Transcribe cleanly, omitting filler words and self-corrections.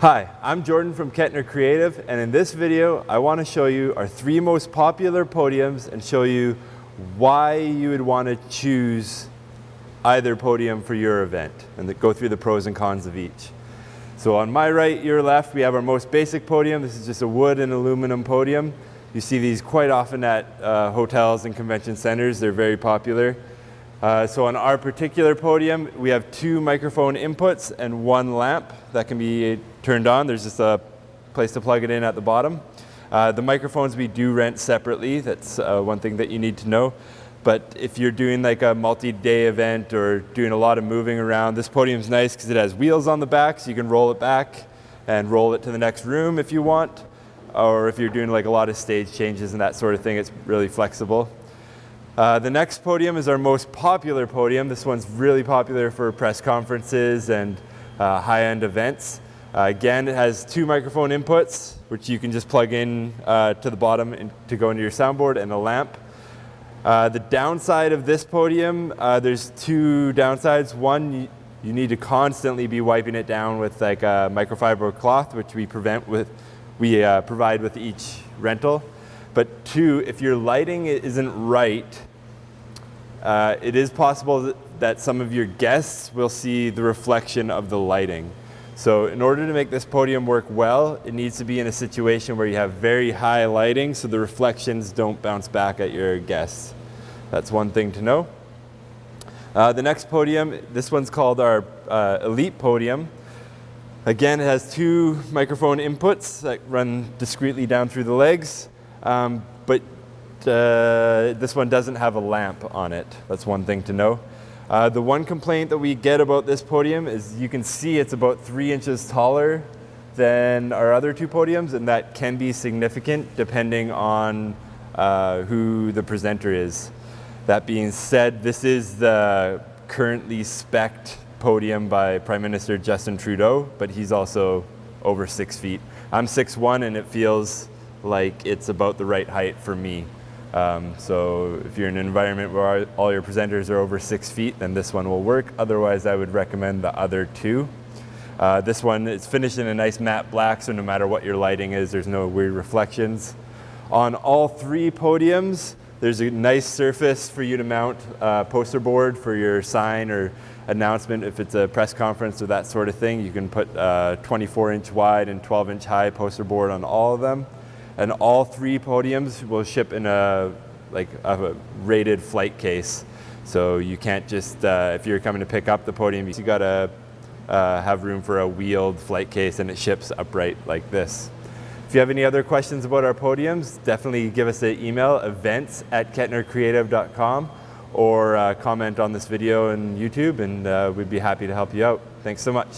Hi, I'm Jordan from Kettner Creative, and in this video I want to show you our 3 most popular podiums and show you why you would want to choose either podium for your event and go through the pros and cons of each. So on my right, your left, we have our most basic podium. This is just a wood and aluminum podium. You see these quite often at hotels and convention centers. They're very popular. So on our particular podium, we have 2 microphone inputs and 1 lamp that can be turned on. There's just a place to plug it in at the bottom. The microphones we do rent separately. That's one thing that you need to know. But if you're doing like a multi-day event or doing a lot of moving around, this podium's nice because it has wheels on the back, so you can roll it back and roll it to the next room if you want. Or if you're doing like a lot of stage changes and that sort of thing, it's really flexible. The next podium is our most popular podium. This one's really popular for press conferences and high-end events. Again, it has 2 microphone inputs, which you can just plug in to the bottom to go into your soundboard, and a lamp. The downside of this podium, there's 2 downsides. One, you need to constantly be wiping it down with like a microfiber cloth, which we provide with each rental. But 2, if your lighting isn't right, it is possible that some of your guests will see the reflection of the lighting. So in order to make this podium work well, it needs to be in a situation where you have very high lighting so the reflections don't bounce back at your guests. That's one thing to know. The next podium, this one's called our Elite Podium. Again, it has 2 microphone inputs that run discreetly down through the legs. But this one doesn't have a lamp on it. That's one thing to know. The one complaint that we get about this podium is you can see it's about 3 inches taller than our other 2 podiums, and that can be significant depending on who the presenter is. That being said, this is the currently spec'd podium by Prime Minister Justin Trudeau, but he's also over 6 feet. I'm 6'1", and it feels like it's about the right height for me. So if you're in an environment where all your presenters are over 6 feet, then this one will work. Otherwise, I would recommend the other 2. This one is finished in a nice matte black, so no matter what your lighting is, there's no weird reflections. On all 3 podiums, there's a nice surface for you to mount a poster board for your sign or announcement. If it's a press conference or that sort of thing, you can put 24-inch wide and 12-inch high poster board on all of them. And all 3 podiums will ship in a rated flight case. So you can't just, if you're coming to pick up the podium, you gotta have room for a wheeled flight case, and it ships upright like this. If you have any other questions about our podiums, definitely give us an email, events@kettnercreative.com, or comment on this video on YouTube, and we'd be happy to help you out. Thanks so much.